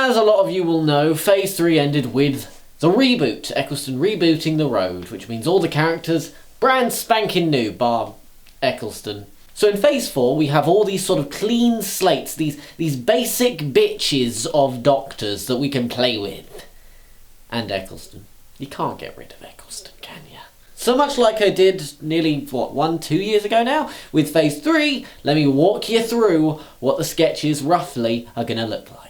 As a lot of you will know, Phase 3 ended with the reboot, Eccleston rebooting the road, which means all the characters brand spanking new, bar Eccleston. So in Phase 4, we have all these sort of clean slates, these basic bitches of doctors that we can play with. And Eccleston. You can't get rid of Eccleston, can you? So much like I did nearly, 2 years ago now, with Phase 3, let me walk you through what the sketches roughly are going to look like.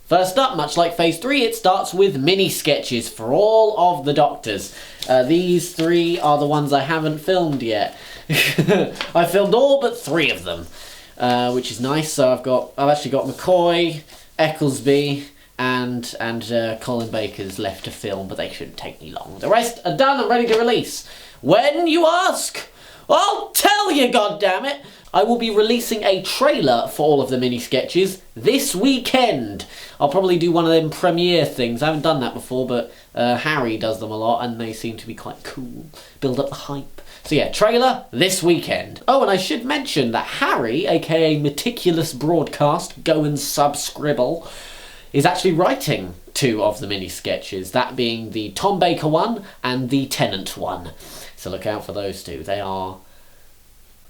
First up, much like Phase 3, it starts with mini-sketches for all of the Doctors. These 3 are the ones I haven't filmed yet. I filmed all but 3 of them, which is nice. So I've actually got McCoy, Ecclesby, and Colin Baker's left to film, but they shouldn't take me long. The rest are done and ready to release. When, you ask? I'll tell you, goddammit! I will be releasing a trailer for all of the mini-sketches this weekend. I'll probably do one of them premiere things. I haven't done that before, but Harry does them a lot, and they seem to be quite cool. Build up the hype. So yeah, trailer this weekend. Oh, and I should mention that Harry, aka Meticulous Broadcast, go and subscribble, is actually writing 2 of the mini-sketches, that being the Tom Baker one and the Tennant one. So look out for those 2. They are...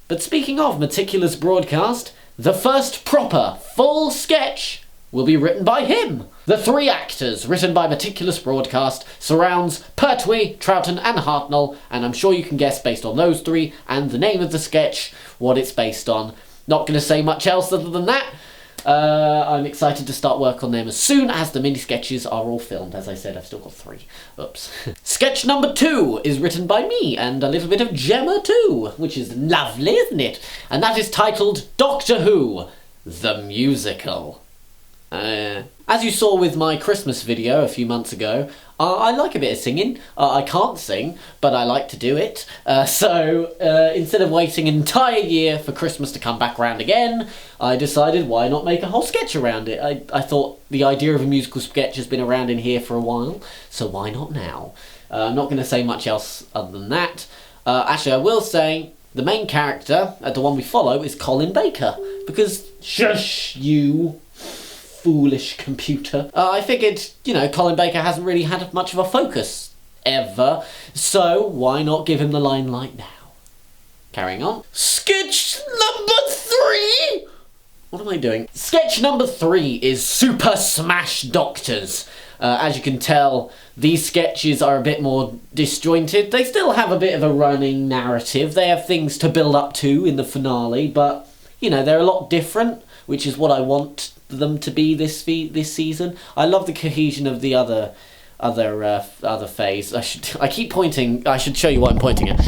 But speaking of Meticulous Broadcast, the first proper, full sketch will be written by him. The 3 actors, written by Meticulous Broadcast, surrounds Pertwee, Troughton and Hartnell, and I'm sure you can guess based on those 3 and the name of the sketch what it's based on. Not going to say much else other than that. I'm excited to start work on them as soon as the mini-sketches are all filmed. As I said, I've still got 3. Oops. Sketch number 2 is written by me, and a little bit of Gemma too, which is lovely, isn't it? And that is titled Doctor Who, the Musical. As you saw with my Christmas video a few months ago, I like a bit of singing. I can't sing, but I like to do it. So instead of waiting an entire year for Christmas to come back around again, I decided why not make a whole sketch around it. I thought the idea of a musical sketch has been around in here for a while, so why not now? I'm not going to say much else other than that. Actually, I will say the main character, the one we follow, is Colin Baker, because shush you foolish computer. I figured, Colin Baker hasn't really had much of a focus ever, so why not give him the limelight now? Carrying on. Sketch number 3! What am I doing? Sketch number 3 is Super Smash Doctors. As you can tell, these sketches are a bit more disjointed. They still have a bit of a running narrative. They have things to build up to in the finale, but, they're a lot different, which is what I want them to be this season. I love the cohesion of the other phase. I keep pointing. I should show you what I'm pointing at.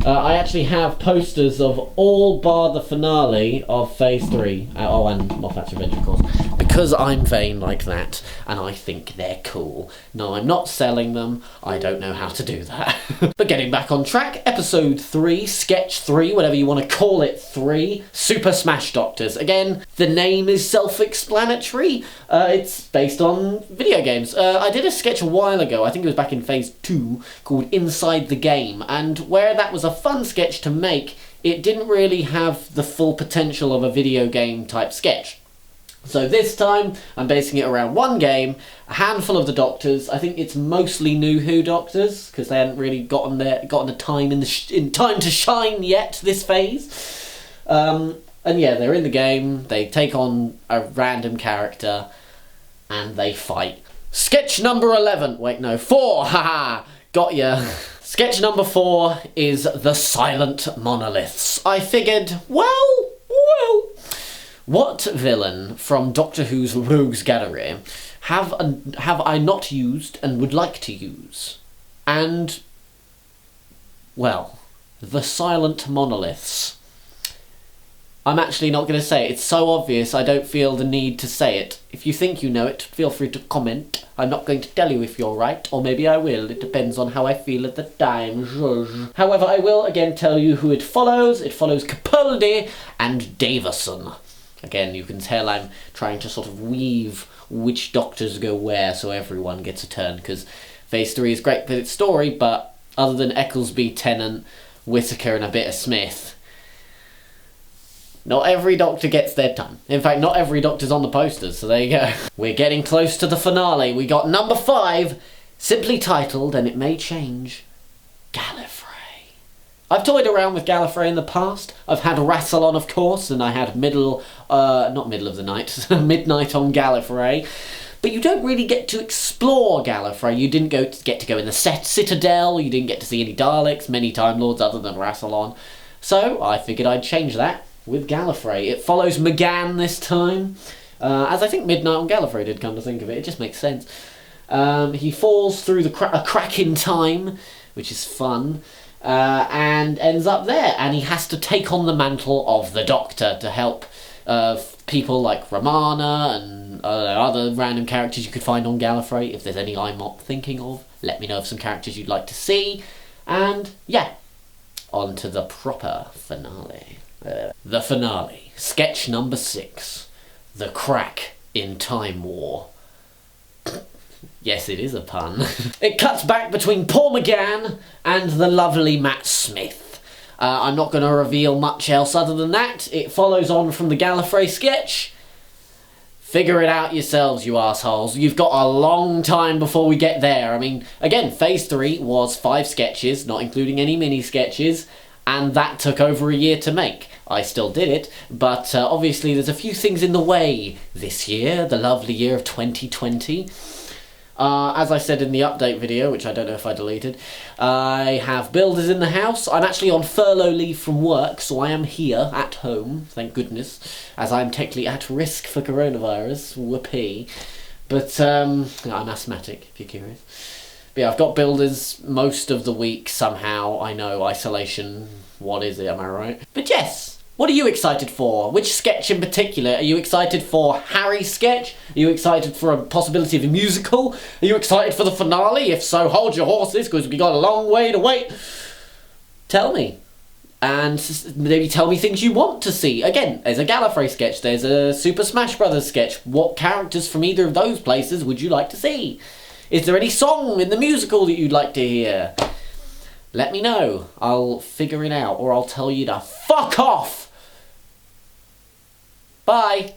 I actually have posters of all bar the finale of Phase 3. And Moffat's Revenge, of course. Because I'm vain like that, and I think they're cool. No, I'm not selling them. I don't know how to do that. But getting back on track, Episode 3, Sketch 3, whatever you want to call it, 3, Super Smash Doctors. Again, the name is self-explanatory. It's based on video games. I did a sketch a while ago, I think it was back in Phase 2, called Inside the Game, and where that was a fun sketch to make, it didn't really have the full potential of a video game type sketch. So this time, I'm basing it around one game, a handful of the Doctors. I think it's mostly New Who Doctors, because they hadn't really gotten the time in time to shine yet this phase. And yeah, they're in the game, they take on a random character, and they fight. Sketch number 11, wait no, 4, haha, got ya. Sketch number 4 is The Silent Monoliths. I figured, well, what villain from Doctor Who's Rogues Gallery have I not used and would like to use? And, well, The Silent Monoliths. I'm actually not going to say it. It's so obvious I don't feel the need to say it. If you think you know it, feel free to comment. I'm not going to tell you if you're right, or maybe I will. It depends on how I feel at the time. However, I will again tell you who it follows. It follows Capaldi and Davison. Again, you can tell I'm trying to sort of weave which Doctors go where so everyone gets a turn, because Phase 3 is great for its story, but other than Ecclesby, Tennant, Whittaker and a bit of Smith, Not every Doctor gets their time. In fact, not every Doctor's on the posters, so there you go. We're getting close to the finale. We got number 5, simply titled, and it may change, Gallifrey. I've toyed around with Gallifrey in the past. I've had Rassilon, of course, and I had not middle of the night, Midnight on Gallifrey. But you don't really get to explore Gallifrey. You didn't get to go in the Citadel, you didn't get to see any Daleks, many Time Lords other than Rassilon. So I figured I'd change that with Gallifrey. It follows McGann this time, as I think Midnight on Gallifrey did, come to think of it. It just makes sense. He falls through a crack in time, which is fun. And ends up there, and he has to take on the mantle of the Doctor to help people like Romana and other random characters you could find on Gallifrey. If there's any I'm not thinking of, let me know of some characters you'd like to see. And yeah, on to the proper finale. The finale, sketch number 6, The Crack in Time War. Yes, it is a pun. It cuts back between Paul McGann and the lovely Matt Smith. I'm not going to reveal much else other than that. It follows on from the Gallifrey sketch. Figure it out yourselves, you assholes. You've got a long time before we get there. I mean, again, Phase 3 was 5 sketches, not including any mini-sketches, and that took over a year to make. I still did it, but obviously there's a few things in the way this year, the lovely year of 2020. As I said in the update video, which I don't know if I deleted, I have builders in the house. I'm actually on furlough leave from work, so I am here at home, thank goodness, as I'm technically at risk for coronavirus. Whoopee. But I'm asthmatic, if you're curious. But yeah, I've got builders most of the week somehow. I know, isolation, what is it, am I right? But yes! What are you excited for? Which sketch in particular? Are you excited for Harry's sketch? Are you excited for a possibility of a musical? Are you excited for the finale? If so, hold your horses, because we've got a long way to wait. Tell me. And maybe tell me things you want to see. Again, there's a Gallifrey sketch, there's a Super Smash Brothers sketch. What characters from either of those places would you like to see? Is there any song in the musical that you'd like to hear? Let me know. I'll figure it out, or I'll tell you to fuck off! Bye!